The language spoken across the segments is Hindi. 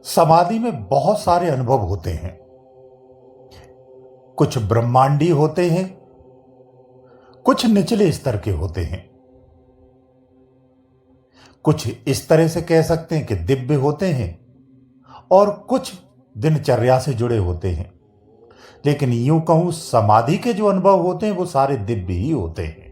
समाधि में बहुत सारे अनुभव होते हैं। कुछ ब्रह्मांडी होते हैं, कुछ निचले स्तर के होते हैं, कुछ इस तरह से कह सकते हैं कि दिव्य होते हैं और कुछ दिनचर्या से जुड़े होते हैं। लेकिन यूं कहूं, समाधि के जो अनुभव होते हैं वो सारे दिव्य ही होते हैं।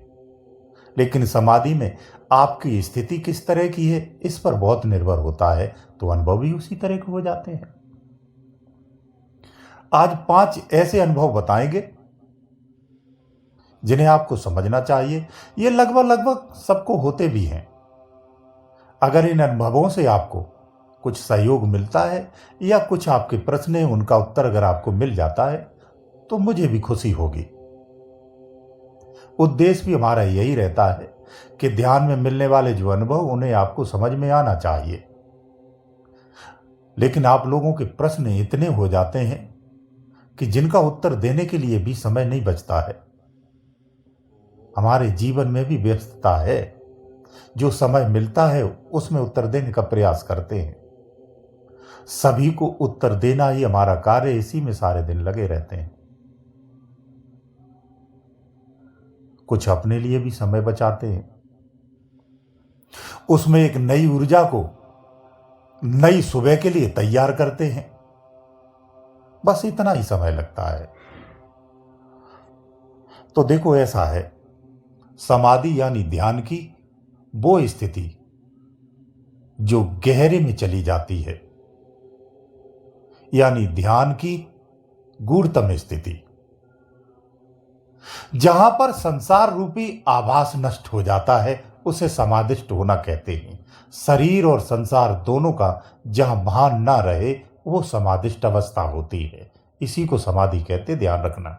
लेकिन समाधि में आपकी स्थिति किस तरह की है, इस पर बहुत निर्भर होता है, तो अनुभव भी उसी तरह के हो जाते हैं। आज 5 ऐसे अनुभव बताएंगे जिन्हें आपको समझना चाहिए। ये लगभग लगभग सबको होते भी हैं। अगर इन अनुभवों से आपको कुछ सहयोग मिलता है या कुछ आपके प्रश्न हैं उनका उत्तर अगर आपको मिल जाता है तो मुझे भी खुशी होगी। उद्देश्य भी हमारा यही रहता है कि ध्यान में मिलने वाले जो अनुभव उन्हें आपको समझ में आना चाहिए। लेकिन आप लोगों के प्रश्न इतने हो जाते हैं कि जिनका उत्तर देने के लिए भी समय नहीं बचता है। हमारे जीवन में भी व्यस्तता है, जो समय मिलता है उसमें उत्तर देने का प्रयास करते हैं। सभी को उत्तर देना ही हमारा कार्य, इसी में सारे दिन लगे रहते हैं। कुछ अपने लिए भी समय बचाते हैं, उसमें एक नई ऊर्जा को नई सुबह के लिए तैयार करते हैं। बस इतना ही समय लगता है। तो देखो, ऐसा है, समाधि यानी ध्यान की वो स्थिति जो गहरे में चली जाती है, यानी ध्यान की गूढ़तम स्थिति, जहां पर संसार रूपी आभास नष्ट हो जाता है, उसे समाधिष्ट होना कहते हैं। शरीर और संसार दोनों का जहां भान ना रहे वो समाधिष्ट अवस्था होती है। इसी को समाधि कहते, ध्यान रखना।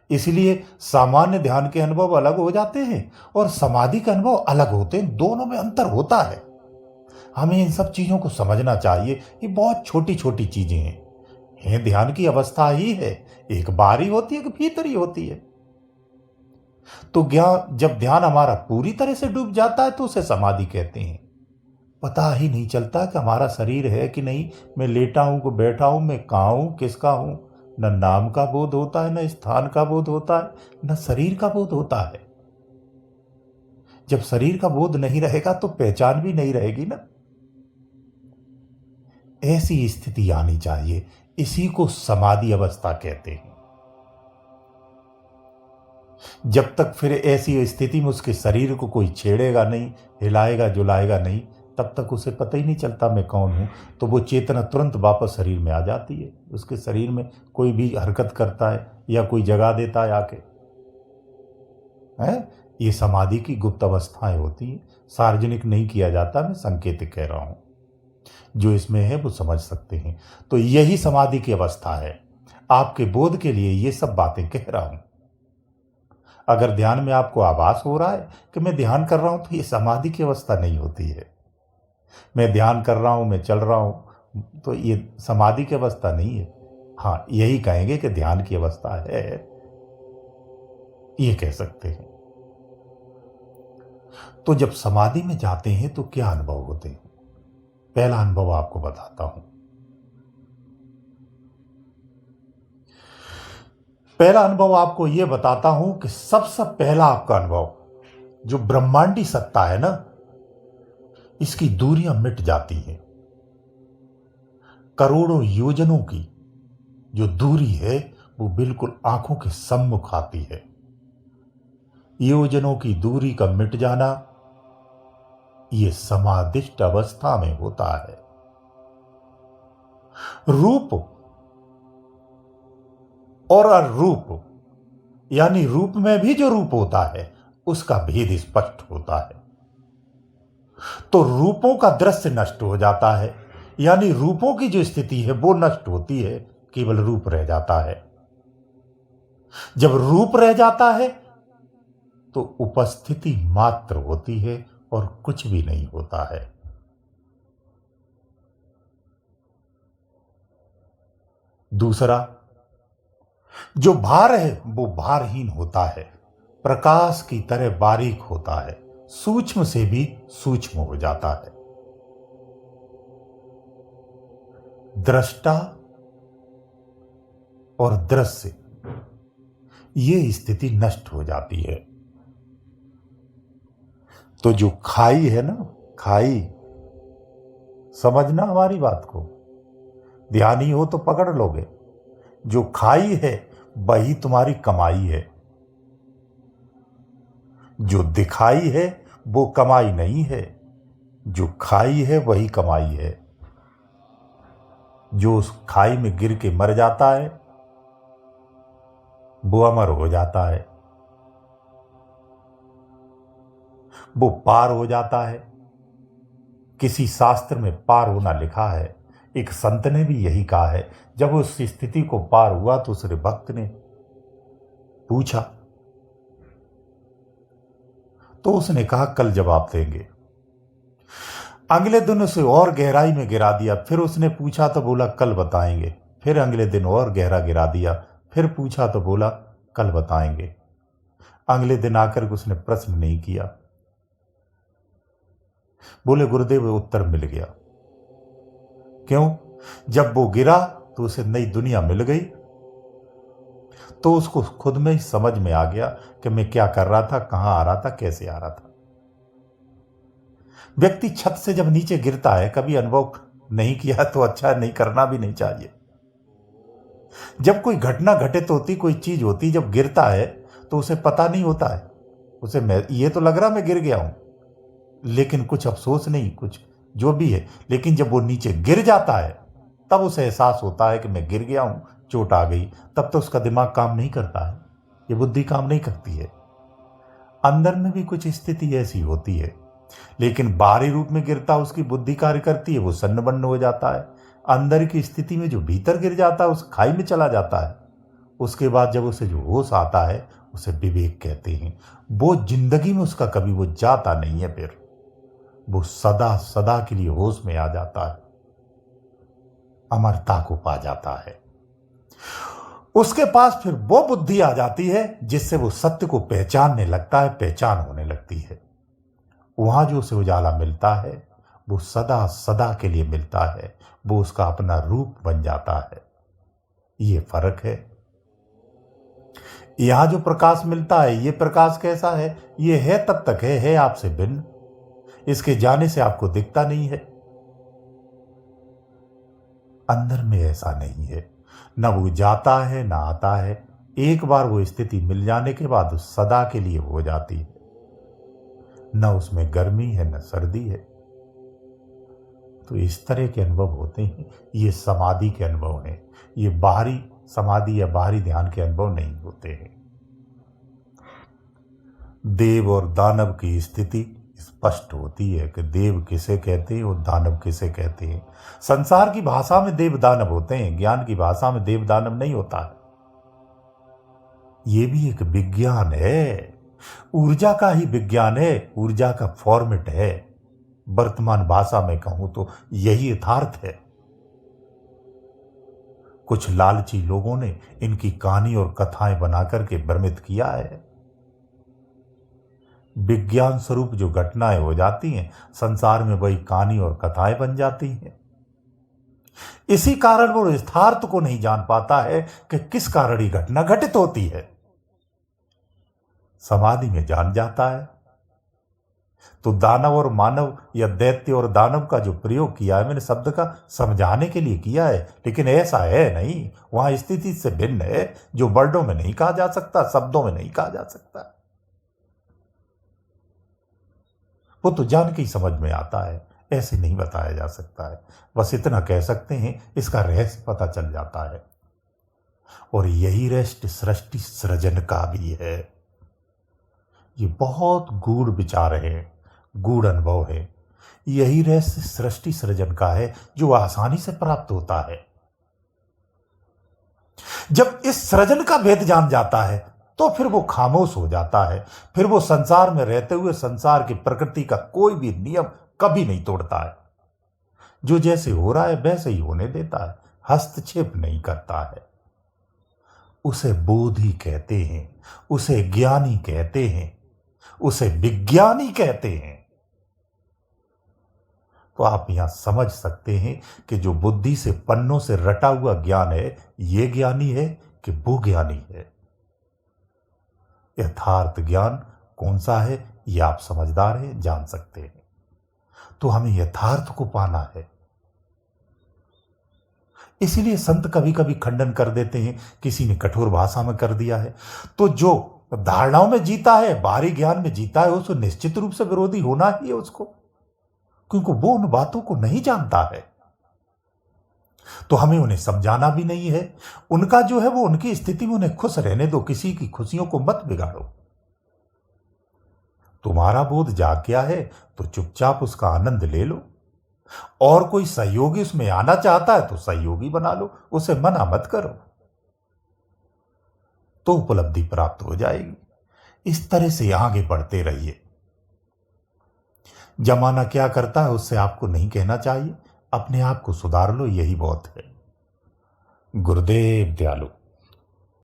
इसलिए सामान्य ध्यान के अनुभव अलग हो जाते हैं और समाधि के अनुभव अलग होते हैं। दोनों में अंतर होता है। हमें इन सब चीजों को समझना चाहिए। ये बहुत छोटी छोटी चीजें हैं। ध्यान की अवस्था ही है, एक बाहरी होती है, एक भीतरी होती है। तो जब ध्यान हमारा पूरी तरह से डूब जाता है तो उसे समाधि कहते हैं। पता ही नहीं चलता कि हमारा शरीर है कि नहीं, मैं लेटा हूं कि बैठा हूं, मैं कहां हूं, किसका हूं। न नाम का बोध होता है, न स्थान का बोध होता है, न शरीर का बोध होता है। जब शरीर का बोध नहीं रहेगा तो पहचान भी नहीं रहेगी ना। ऐसी स्थिति आनी चाहिए, इसी को समाधि अवस्था कहते हैं। जब तक फिर ऐसी स्थिति में उसके शरीर को कोई छेड़ेगा नहीं, हिलाएगा जुलाएगा नहीं, तब तक उसे पता ही नहीं चलता मैं कौन हूं। तो वो चेतना तुरंत वापस शरीर में आ जाती है। उसके शरीर में कोई भी हरकत करता है या कोई जगा देता है आके, है, ये समाधि की गुप्त अवस्थाएं होती हैं। सार्वजनिक नहीं किया जाता, मैं संकेतिक कह रहा हूं। जो इसमें है वो समझ सकते हैं। तो यही समाधि की अवस्था है। आपके बोध के लिए ये सब बातें कह रहा हूं। अगर ध्यान में आपको आभास हो रहा है कि मैं ध्यान कर रहा हूं, तो ये समाधि की अवस्था नहीं होती है। मैं ध्यान कर रहा हूं, मैं चल रहा हूं, तो ये समाधि की अवस्था नहीं है। हाँ, यही कहेंगे कि ध्यान की अवस्था है, ये कह सकते हैं। तो जब समाधि में जाते हैं तो क्या अनुभव होते हैं? पहला अनुभव आपको बताता हूं। पहला अनुभव आपको यह बताता हूं कि सबसे पहला आपका अनुभव, जो ब्रह्मांडी सत्ता है ना, इसकी दूरियां मिट जाती हैं। करोड़ों योजनों की जो दूरी है वो बिल्कुल आंखों के सम्मुख आती है। योजनों की दूरी का मिट जाना, ये समाधिष्ट अवस्था में होता है। रूप और अरूप, यानी रूप में भी जो रूप होता है उसका भेद स्पष्ट होता है। तो रूपों का दृश्य नष्ट हो जाता है, यानी रूपों की जो स्थिति है वो नष्ट होती है, केवल रूप रह जाता है। जब रूप रह जाता है तो उपस्थिति मात्र होती है और कुछ भी नहीं होता है। दूसरा, जो भार है वो भारहीन होता है, प्रकाश की तरह बारीक होता है, सूक्ष्म से भी सूक्ष्म हो जाता है। दृष्टा और दृश्य, ये स्थिति नष्ट हो जाती है। तो जो खाई है ना, खाई, समझना हमारी बात को, ध्यानी हो तो पकड़ लोगे। जो खाई है वही तुम्हारी कमाई है। जो दिखाई है वो कमाई नहीं है, जो खाई है वही कमाई है। जो उस खाई में गिर के मर जाता है वो अमर हो जाता है, वो पार हो जाता है। किसी शास्त्र में पार होना लिखा है। एक संत ने भी यही कहा है। जब उस स्थिति को पार हुआ तो उसने भक्त ने पूछा, तो उसने कहा कल जवाब देंगे। अगले दिन उसे और गहराई में गिरा दिया। फिर उसने पूछा तो बोला कल बताएंगे। फिर अगले दिन और गहरा गिरा दिया। फिर पूछा तो बोला कल बताएंगे। अगले दिन आकर उसने प्रश्न नहीं किया। बोले गुरुदेव उत्तर मिल गया। क्यों? जब वो गिरा तो उसे नई दुनिया मिल गई। तो उसको खुद में ही समझ में आ गया कि मैं क्या कर रहा था, कहां आ रहा था, कैसे आ रहा था। व्यक्ति छत से जब नीचे गिरता है, कभी अनुभव नहीं किया तो अच्छा नहीं, करना भी नहीं चाहिए। जब कोई घटना घटित होती, कोई चीज होती, जब गिरता है तो उसे पता नहीं होता है। उसे ये तो लग रहा मैं गिर गया हूं, लेकिन कुछ अफसोस नहीं, कुछ जो भी है। लेकिन जब वो नीचे गिर जाता है तब उसे एहसास होता है कि मैं गिर गया हूं, चोट आ गई। तब तो उसका दिमाग काम नहीं करता है, ये बुद्धि काम नहीं करती है। अंदर में भी कुछ स्थिति ऐसी होती है, लेकिन बाहरी रूप में गिरता उसकी बुद्धि कार्य करती है, वो सन्न बन्न हो जाता है। अंदर की स्थिति में जो भीतर गिर जाता है उस खाई में चला जाता है। उसके बाद जब उसे जो होश आता है उसे विवेक कहते हैं। वो जिंदगी में उसका कभी वो जाता नहीं है, फिर वो सदा सदा के लिए होश में आ जाता है, अमरता को पा जाता है। उसके पास फिर वो बुद्धि आ जाती है जिससे वो सत्य को पहचानने लगता है, पहचान होने लगती है। वहां जो उसे उजाला मिलता है वो सदा सदा के लिए मिलता है, वो उसका अपना रूप बन जाता है। ये फर्क है। यहां जो प्रकाश मिलता है, ये प्रकाश कैसा है? ये है तब तक है आपसे भिन्न। इसके जाने से आपको दिखता नहीं है। अंदर में ऐसा नहीं है, न वो जाता है न आता है। एक बार वो स्थिति मिल जाने के बाद सदा के लिए हो जाती है। न उसमें गर्मी है न सर्दी है। तो इस तरह के अनुभव होते हैं। ये समाधि के अनुभव हैं। ये बाहरी समाधि या बाहरी ध्यान के अनुभव नहीं होते हैं। देव और दानव की स्थिति स्पष्ट होती है कि देव किसे कहते हैं और दानव किसे कहते हैं। संसार की भाषा में देव दानव होते हैं, ज्ञान की भाषा में देव दानव नहीं होता है। ये भी एक विज्ञान है, ऊर्जा का ही विज्ञान है, ऊर्जा का फॉर्मेट है। वर्तमान भाषा में कहूं तो यही यथार्थ है। कुछ लालची लोगों ने इनकी कहानी और कथाएं बनाकर के भ्रमित किया है। विज्ञान स्वरूप जो घटनाएं हो जाती हैं संसार में, वही कहानी और कथाएं बन जाती हैं। इसी कारण वो यथार्थ को नहीं जान पाता है कि किस कारण ये घटना घटित होती है। समाधि में जान जाता है। तो दानव और मानव या दैत्य और दानव का जो प्रयोग किया है मैंने शब्द का समझाने के लिए किया है, लेकिन ऐसा है नहीं। वहां स्थिति से भिन्न है जो वर्डों में नहीं कहा जा सकता, शब्दों में नहीं कहा जा सकता। वो तो जान के ही समझ में आता है, ऐसे नहीं बताया जा सकता है। बस इतना कह सकते हैं, इसका रहस्य पता चल जाता है। और यही रहस्य सृष्टि सृजन का भी है। ये बहुत गूढ़ विचार है, गूढ़ अनुभव है। यही रहस्य सृष्टि सृजन का है जो आसानी से प्राप्त होता है। जब इस सृजन का भेद जान जाता है तो फिर वो खामोश हो जाता है। फिर वो संसार में रहते हुए संसार की प्रकृति का कोई भी नियम कभी नहीं तोड़ता है। जो जैसे हो रहा है वैसे ही होने देता है, हस्तक्षेप नहीं करता है। उसे बोधि कहते हैं, उसे ज्ञानी कहते हैं, उसे विज्ञानी कहते हैं। तो आप यहां समझ सकते हैं कि जो बुद्धि से पन्नों से रटा हुआ ज्ञान है, ये ज्ञानी है कि वो ज्ञानी है। यथार्थ ज्ञान कौन सा है, ये आप समझदार हैं, जान सकते हैं। तो हमें यथार्थ को पाना है। इसीलिए संत कभी कभी खंडन कर देते हैं, किसी ने कठोर भाषा में कर दिया है। तो जो धारणाओं में जीता है, बाहरी ज्ञान में जीता है, उसको निश्चित रूप से विरोधी होना ही है उसको, क्योंकि वो उन बातों को नहीं जानता है। तो हमें उन्हें समझाना भी नहीं है। उनका जो है वो उनकी स्थिति में, उन्हें खुश रहने दो, किसी की खुशियों को मत बिगाड़ो। तुम्हारा बोध जाग गया है तो चुपचाप उसका आनंद ले लो, और कोई सहयोगी उसमें आना चाहता है तो सहयोगी बना लो, उसे मना मत करो, तो उपलब्धि प्राप्त हो जाएगी। इस तरह से आगे बढ़ते रहिए। जमाना क्या करता है उससे आपको नहीं कहना चाहिए, अपने आप को सुधार लो, यही बहुत है। गुरुदेव दयालु।